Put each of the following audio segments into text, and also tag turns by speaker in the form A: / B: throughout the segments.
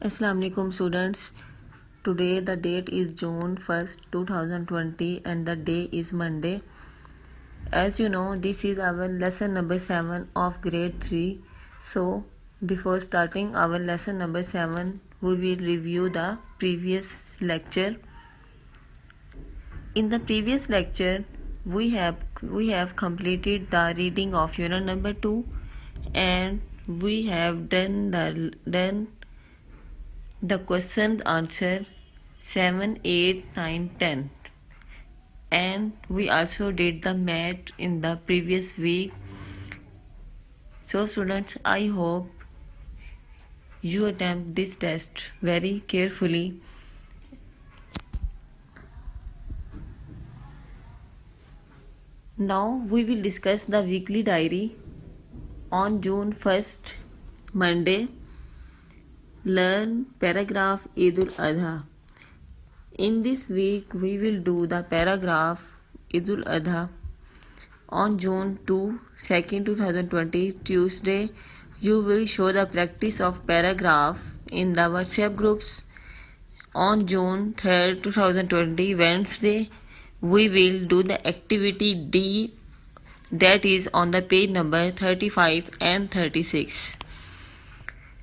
A: Assalamu alaikum students. Today the date is June 1st 2020 and the day is Monday. As you know, this is our lesson number 7 of grade 3. So before starting our lesson number 7, we will review the previous lecture. In the previous lecture we have completed the reading of unit number 2 and we have done the question answer 7, 8, 9, 10, and we also did the math in the previous week. So students, I hope you attempt this test very carefully. Now we will discuss the weekly diary on June 1st, Monday. Learn paragraph Eid al-Adha. In this week we will do the paragraph Eid al-Adha on June 2nd 2020 Tuesday. You will show the practice of paragraph in the WhatsApp groups. On June 3rd 2020 Wednesday we will do the activity D, that is on the page number 35 and 36.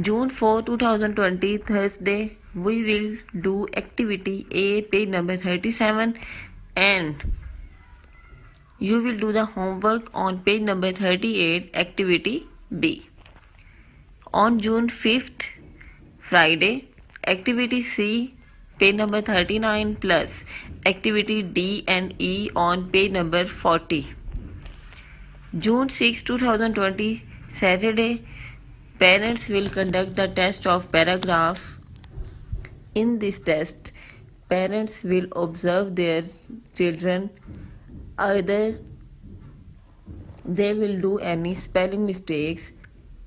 A: June 4, 2020 Thursday we will do activity A, page number 37, and you will do the homework on page number 38, activity B. On June 5th Friday, activity C, page number 39 plus activity D and E on page number 40. June 6, 2020 Saturday, parents will conduct the test of paragraph. In this test, parents will observe their children. Either they will do any spelling mistakes.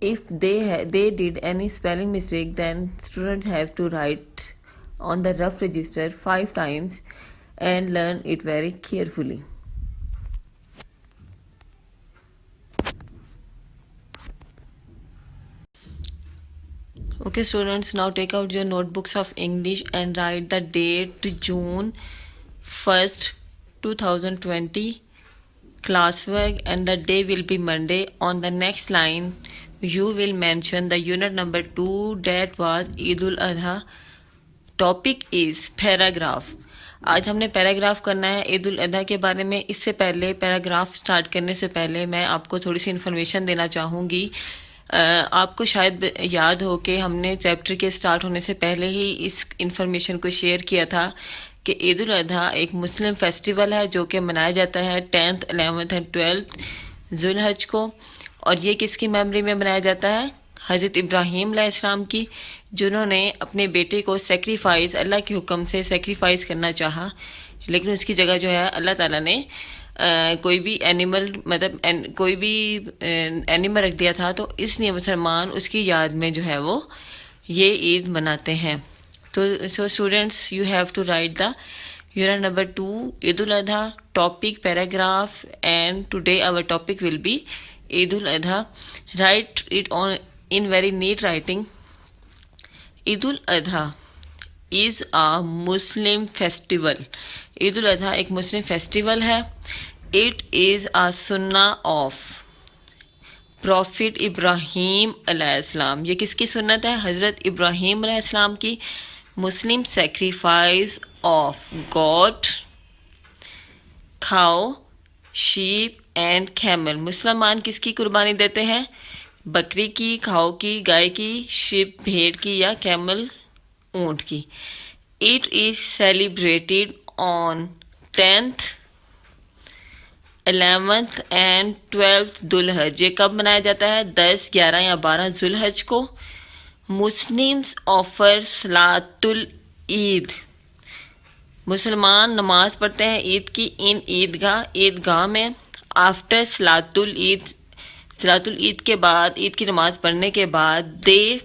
A: If they did any spelling mistake, then students have to write on the rough register 5 times and learn it very carefully. Okay students, now take out your notebooks of English and write the date June 1st 2020 classwork, and the day will be Monday. On the next line you will mention the unit number 2, that was Eid al-Adha. Topic is paragraph. आज हमने paragraph करना है ईद उल अधा के बारे में. इससे पहले paragraph start करने से पहले मैं आपको थोड़ी सी इन्फॉर्मेशन देना चाहूँगी. आपको शायद याद हो कि हमने चैप्टर के स्टार्ट होने से पहले ही इस इन्फॉर्मेशन को शेयर किया था कि ईद उल अधा एक मुस्लिम फेस्टिवल है जो कि मनाया जाता है 10th, 11th एंड 12th जुल्हज को. और ये किसकी मेमोरी में मनाया जाता है? हज़रत इब्राहीम अलैहिस्सलाम की, जिन्होंने अपने बेटे को सेक्रीफाइस, अल्लाह के हुक्म से सेक्रीफाइस करना चाहा, लेकिन उसकी जगह जो है अल्लाह ताला ने कोई भी एनिमल, मतलब कोई भी एनिमल रख दिया था. तो इसलिए मुसलमान उसकी याद में जो है वो ये ईद मनाते हैं. तो so students, you have to write the unit number 2 Eid al-Adha, topic paragraph, and today our topic will be Eid al-Adha. Write it on in very neat writing. Eid al-Adha is a Muslim festival. Eid al-Adha एक मुस्लिम festival है. It is a sunnah of Prophet Ibrahim अलैहिस्सलाम. ये किसकी सुन्नत है? हज़रत इब्राहीम अलैहिस्सलाम की. मुस्लिम सेक्रीफाइस ऑफ गॉड, खाओ, शीप एंड कैमल. मुसलमान किसकी कुर्बानी देते हैं? बकरी की, खाओ की, गाय की, शिप भेड़ की, या कैमल ऊंट की. It is celebrated on 10th, 11th and 12th दुल्हज. ये कब मनाया जाता है? 10, 11 या 12 जुल्हज को. मुस्लिम्स ऑफर सलातुल ईद. मुसलमान नमाज पढ़ते हैं ईद की इन ईदगाह में. आफ्टर सलातुल ईद के बाद, ईद की नमाज पढ़ने के बाद, they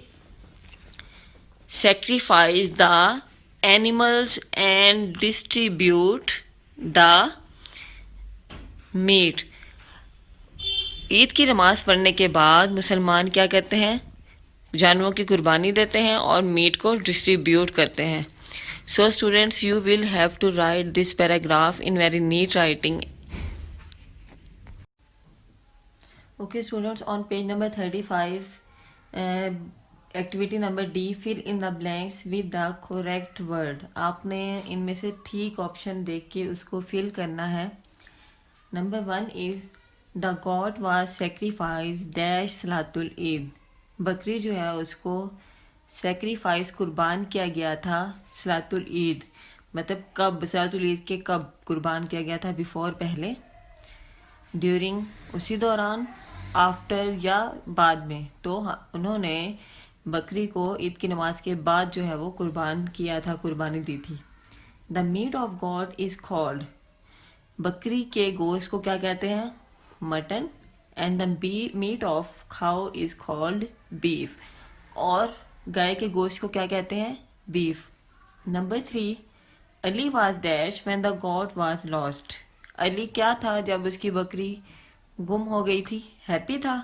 A: sacrifice the animals and distribute the meat. Eid की नमाज पढ़ने के बाद मुसलमान क्या करते हैं? जानवरों की कुर्बानी देते हैं और मीट को डिस्ट्रीब्यूट करते हैं. So students, you will have to write this paragraph in very neat writing. Okay students, on page number 35, activity number D, fill in the blanks with the correct word. आपने इनमें से ठीक option देख के उसको fill करना है. Number 1 is the god was sacrificed dash salatul Eid. बकरी जो है उसको सेक्रीफाइस कुर्बान किया गया था सलातुल ईद, मतलब कब, सलातुल ईद के कब कुर्बान किया गया था, बिफोर पहले, ड्यूरिंग उसी दौरान, आफ्टर या बाद में. तो उन्होंने बकरी को ईद की नमाज के बाद जो है वो कुर्बान किया था, कुर्बानी दी थी. The meat of goat is called, बकरी के गोश्त को क्या कहते हैं, mutton. And the meat of cow is called beef, और गाय के गोश्त को क्या कहते हैं, beef. Number 3, Ali was dash when the goat was lost. Ali क्या था जब उसकी बकरी गुम हो गई थी, हैप्पी था,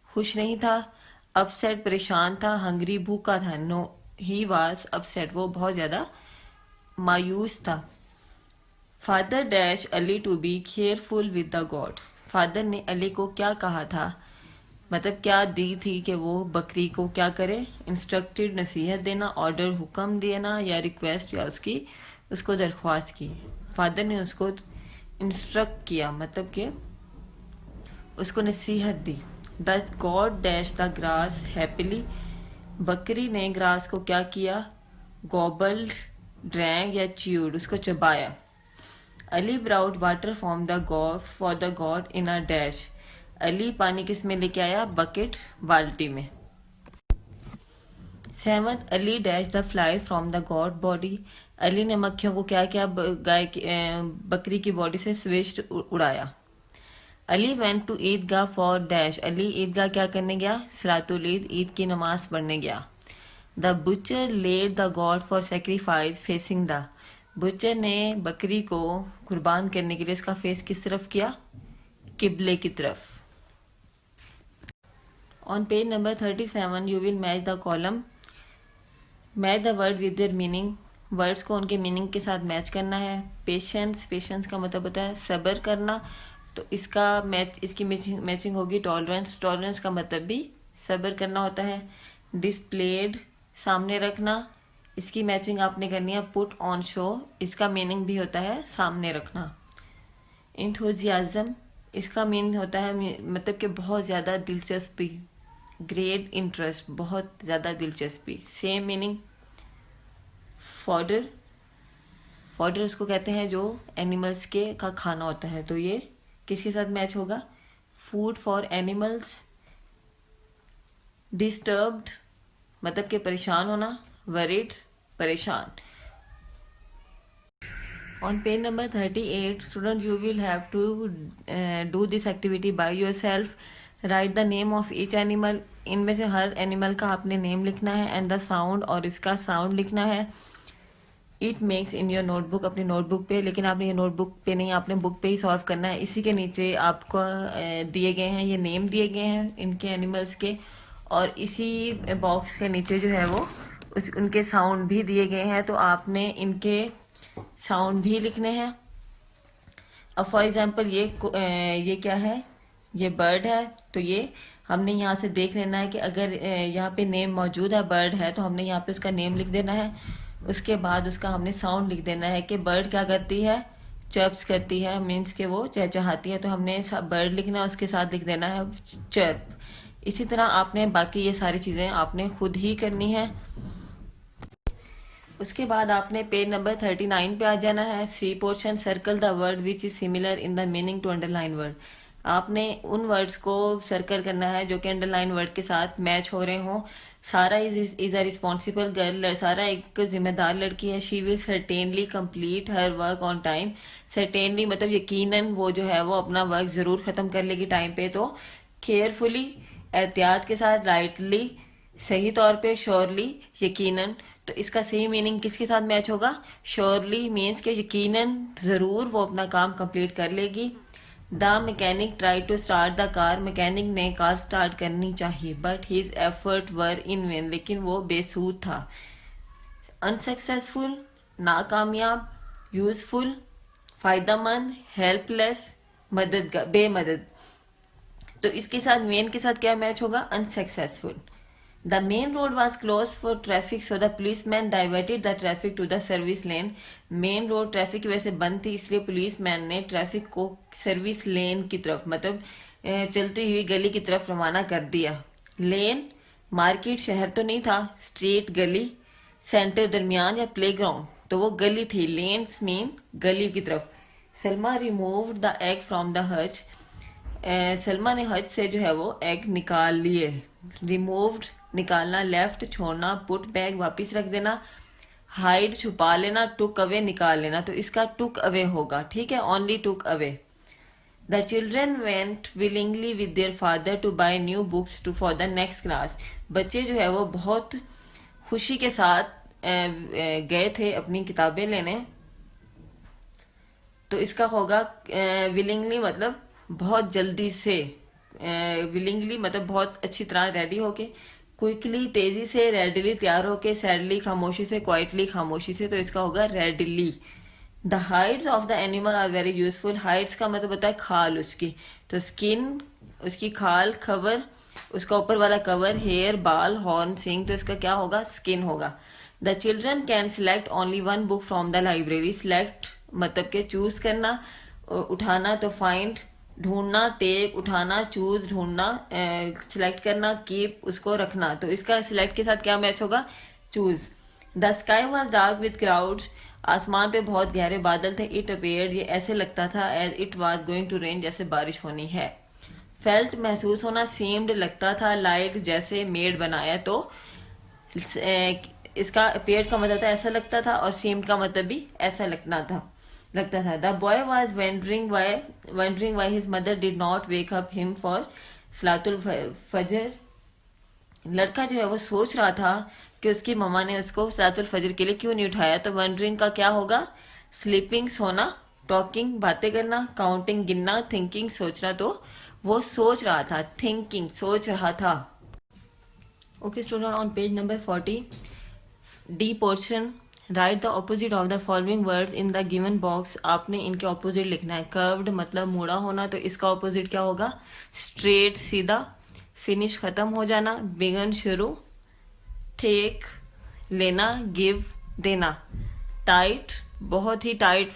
A: खुश नहीं था, अपसेट परेशान था, हंगरी भूखा था. नो, ही वाज अपसेट, वो बहुत ज्यादा मायूस था. Father dash Ali to be careful with the goat. Father ने अली को क्या कहा था, मतलब क्या दी थी कि वो बकरी को क्या करे, इंस्ट्रक्टेड, नसीहत देना, ऑर्डर, हुक्म देना, या रिक्वेस्ट, या उसको दरख्वास्त की. फादर ने उसको इंस्ट्रक्ट किया, मतलब कि उसको नसीहत दी. The goat dash the grass happily. बकरी ने ग्रास को क्या किया, गॉबल्ड, ड्रैंग या च्यूड, उसको चबाया. Ali brought water from the goat for the goat in a dash. Ali पानी किस में लेके आया, बकेट, बाल्टी में. 7, Ali dash the flies from the goat body. Ali ने मक्खियों को क्या किया, गाय की बकरी की बॉडी से स्विच्ड, उड़ाया. Ali went to Eidgah for dash. Ali Eidgah क्या करने गया, सलातुल ईद, ईद की नमाज पढ़ने गया. The butcher led the goat for sacrifice facing the. Butcher ने बकरी को कुर्बान करने के लिए इसका फेस किस तरफ किया, किबले की तरफ. On page number 37, you will match the column. Match the word with their meaning. Words को उनके मीनिंग के साथ मैच करना है. पेशेंस, पेशेंस का मतलब होता है सब्र करना, तो इसकी मैचिंग होगी टॉलरेंस. टॉलरेंस का मतलब भी सब्र करना होता है. डिस्प्लेड, सामने रखना, इसकी मैचिंग आपने करनी है पुट ऑन शो, इसका मीनिंग भी होता है सामने रखना. इंथुजियाज्म, इसका मीनिंग होता है मतलब कि बहुत ज़्यादा दिलचस्पी, ग्रेट इंटरेस्ट, बहुत ज़्यादा दिलचस्पी. Same meaning. फॉडर, फॉडर उसको कहते हैं जो एनिमल्स के का खाना होता है, तो ये किसके साथ मैच होगा, फूड फॉर एनिमल्स. डिस्टर्ब्ड मतलब कि परेशान होना, वरीड, परेशान. On page number 38, student, you will have to do this activity by yourself. Write the name of each animal. इनमें से हर एनिमल का आपने नेम लिखना है, एंड द साउंड, और इसका साउंड लिखना है. It makes in your notebook, अपनी नोटबुक पे, लेकिन आपने ये नोटबुक पे नहीं, आपने बुक पे ही सॉल्व करना है. इसी के नीचे आपको दिए गए हैं, ये नेम दिए गए हैं इनके एनिमल्स के, और इसी बॉक्स के नीचे जो है वो उनके साउंड भी दिए गए हैं, तो आपने इनके साउंड भी लिखने हैं. अब फॉर एग्जाम्पल ये क्या है, ये बर्ड है, तो ये हमने यहाँ से देख लेना है कि अगर यहाँ पे नेम मौजूद है, बर्ड है, तो हमने यहाँ पे उसका नेम लिख देना है. उसके बाद उसका हमने साउंड लिख देना है कि बर्ड क्या करती है, चर्प्स करती है, मीन्स के वो चहचहाती है, तो हमने बर्ड लिखना है, उसके साथ लिख देना है चर्प. इसी तरह आपने बाकी ये सारी चीज़ें आपने खुद ही करनी है. उसके बाद आपने पेज नंबर 39 पे आ जाना है. C portion, circle the word which is similar in the meaning to underline word. आपने उन वर्ड्स को सर्कल करना है जो कि अंडरलाइन वर्ड के साथ मैच हो रहे हों. सारा इज अ रिस्पॉन्सिबल गर्ल, सारा एक जिम्मेदार लड़की है. She will certainly complete her work on time. Certainly मतलब यकीनन वो जो है वो अपना वर्क जरूर खत्म कर लेगी टाइम पे. तो केयरफुली, एहतियात के साथ, राइटली, सही तौर पे, श्योरली, यकीनन. तो इसका सही मीनिंग किसके साथ मैच होगा, श्योरली मीन्स के यकीनन, जरूर वो अपना काम कंप्लीट कर लेगी. The mechanic try to start the car, mechanic ने कार स्टार्ट करनी चाहिए, but his effort were in vain, लेकिन वो बेसूद था। अनसक्सेसफुल, नाकामयाब, यूजफुल, फायदेमंद, हेल्पलेस, मदद, बेमदद। तो इसके साथ वेन के साथ क्या मैच होगा? Unsuccessful. The main road was close for traffic, so the police man diverted the traffic to the service lane. Main road traffic की वजह से बंद थी, इसलिए पुलिस मैन ने ट्रैफिक को सर्विस लेन की तरफ, मतलब चलती हुई गली की तरफ रवाना कर दिया। लेन मार्केट, शहर तो नहीं था, स्ट्रीट गली, सेंटर दरमियान या प्लेग्राउंड, तो वो गली थी। लेन्स मीन गली की तरफ। Salma removed the egg from the हज, सलमा ने हज से जो है वो एग निकाल लिए। रिमूव्ड निकालना, लेफ्ट छोड़ना, पुट बैग वापिस रख देना, हाइड छुपा लेना, टुक अवे निकाल लेना, तो इसका टुक अवे होगा, ठीक है, only took away. The children went willingly with their father to buy new books to for the next class, बच्चे जो है वो बहुत खुशी के साथ गए थे अपनी किताबें लेने। तो इसका होगा विलिंगली मतलब बहुत जल्दी से, विलिंगली मतलब बहुत अच्छी तरह रेडी होके, क्विकली तेजी से, रेडिली तैयार होके, सैडली खामोशी से, क्वाइटली खामोशी से, तो इसका होगा readily. The hides of the animal are very useful, hides का मतलब होता है खाल उसकी, तो स्किन उसकी खाल, खबर उसका ऊपर वाला कवर, हेयर बाल, हॉर्न सिंग, तो इसका क्या होगा? स्किन होगा। The children can select only one book from the library, select मतलब के चूज करना, उठाना तो फाइंड, ढूंढना, टेक उठाना, चूज ढूंढना, सिलेक्ट करना, कीप उसको रखना, तो इसका सिलेक्ट के साथ क्या मैच होगा? Choose. The sky was dark with crowds, आसमान पे बहुत गहरे बादल थे। इट अपेयर्ड, ये ऐसे लगता था, as it was going to rain, जैसे बारिश होनी है। फेल्ट महसूस होना, सीम्ड लगता था, लाइक जैसे, मेड बनाया, तो इसका अपेयर्ड का मतलब था ऐसा लगता था, और सीम्ड का मतलब भी ऐसा लगता था। The boy was wondering why his mother did not wake up him for सलातुल फजर, लड़का जो है वो सोच रहा था कि उसकी मम्मा ने उसको सलातुल फजर के लिए क्यों नहीं उठाया। तो वंडरिंग का क्या होगा? स्लीपिंग सोना, टॉकिंग बातें करना, काउंटिंग गिनना, थिंकिंग सोचना, तो वो सोच रहा था, थिंकिंग सोच रहा था। Okay student, on page number 40 D portion, right the opposite of the following words in the given box, आपने इनके ऑपोजिट लिखना है। कर्व्ड मतलब मुड़ा होना, तो इसका ऑपोजिट क्या होगा? स्ट्रेट सीधा, फिनिश खत्म हो जाना, बिगन शुरू, टेक लेना, गिव देना, टाइट बहुत ही टाइट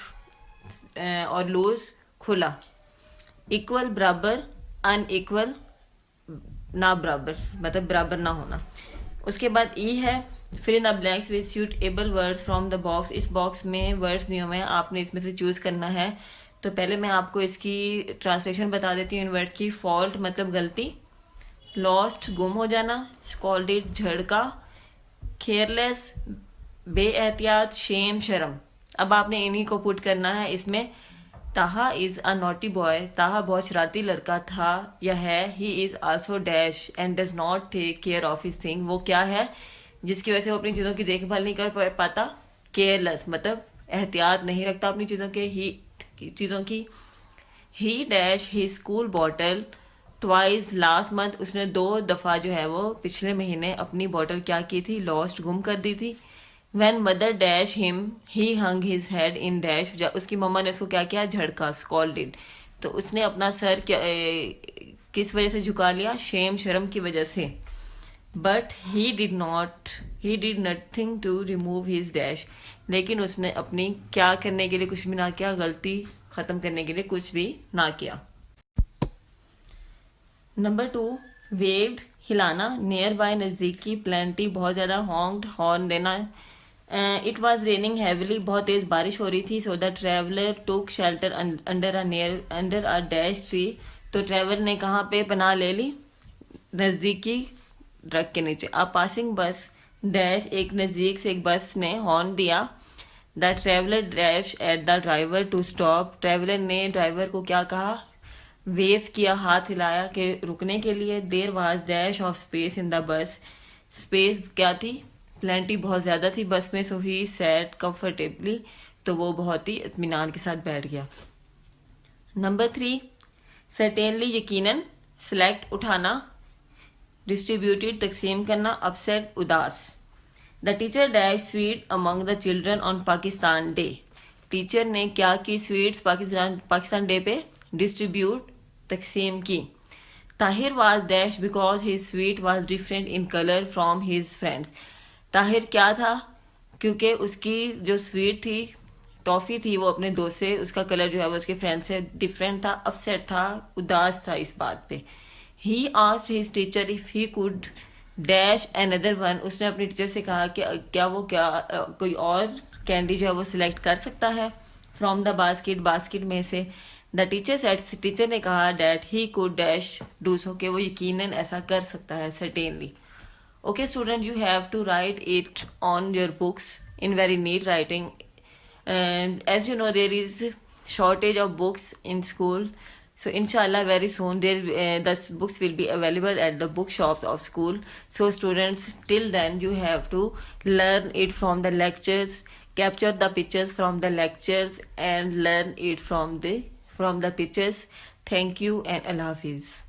A: और लूज खुला, इक्वल बराबर, अनइक्वल ना बराबर मतलब बराबर ना होना। उसके बाद ई है, फिर in the blanks with suitable words from the box, इस बॉक्स में वर्ड्स दिए हुए हैं, आपने इसमें से चूज करना है। तो पहले मैं आपको इसकी ट्रांसलेशन बता देती हूँ इन वर्ड्स की। फॉल्ट मतलब गलती, लॉस्ट गुम हो जाना, स्कॉल्डेड झड़का, केयरलेस बेएहतियात, शेम शर्म। अब आपने इन्हीं को पुट करना है इसमें। ताहा इज अ नॉटी बॉय, ताहा बहुत शरारती लड़का था या है। He is also dash and does not take care of his thing, वो क्या है जिसकी वजह से वो अपनी चीजों की देखभाल नहीं कर पाता। केयरलेस मतलब एहतियात नहीं रखता अपनी चीजों के, ही डैश ही school bottle twice last month, उसने 2 दफा जो है वो पिछले महीने अपनी बॉटल क्या की थी? लॉस्ट गुम कर दी थी। When mother dash him, he hung his head in dash, उसकी मम्मा ने उसको क्या किया? झड़का, scolded, तो उसने अपना सर किस वजह से झुका लिया? शेम शर्म की वजह से। But he did nothing to remove his dash, लेकिन उसने अपनी क्या करने के लिए कुछ भी ना किया, गलती खत्म करने के लिए कुछ भी ना किया। नंबर 2, वेव्ड हिलाना, नियर बाय नजदीकी, प्लेंटी बहुत ज्यादा, हॉन्क्ड हॉर्न देना। इट वॉज रेनिंग हैविली, बहुत तेज बारिश हो रही थी। So the traveller took shelter under a dash tree, तो ट्रेवलर ने कहाँ पे पनाह ले ली? नजदीकी ट्रक के नीचे। अ पासिंग बस डैश, एक नजदीक से एक बस ने हॉर्न दिया। The traveller dash at the driver to stop, traveller ने ड्राइवर को क्या कहा? वेव किया, हाथ हिलाया कि रुकने के लिए। There was dash of space in the bus, space क्या थी? प्लेंटी बहुत ज्यादा थी बस में। सो ही सैट कंफर्टेबली, तो वो बहुत ही इत्मीनान के साथ बैठ गया। नंबर 3, Certainly यकीनन, select उठाना, distributed तकसीम करना, upset उदास. The teacher dashed sweet among the children on Pakistan Day. Teacher ने क्या की स्वीट्स पाकिस्तान डे पे डिस्ट्रीब्यूट तकसीम की. Tahir was dashed because his sweet was different in color from his friends. Tahir क्या था? क्योंकि उसकी जो स्वीट थी, टॉफी थी, वो अपने दोस्त से, उसका कलर जो है वो उसके फ्रेंड से डिफरेंट था, अपसेट था, उदास था इस बात पे. He asked his teacher if he could dash another one. उसने अपने टीचर से कहा कि क्या वो कोई और कैंडी जो है वो सिलेक्ट कर सकता है फ्रॉम द बास्केट में से. द टीचर सेड, टीचर ने कहा that he could dash do so, कि वो यकीनन ऐसा कर सकता है, certainly. Okay, student, you have to write it on your books in very neat writing. And as you know, there is shortage of books in school. So inshallah, very soon the books will be available at the bookshops of school. So students, till then you have to learn it from the lectures, capture the pictures from the lectures, and learn it from the pictures. Thank you and Allah Hafiz.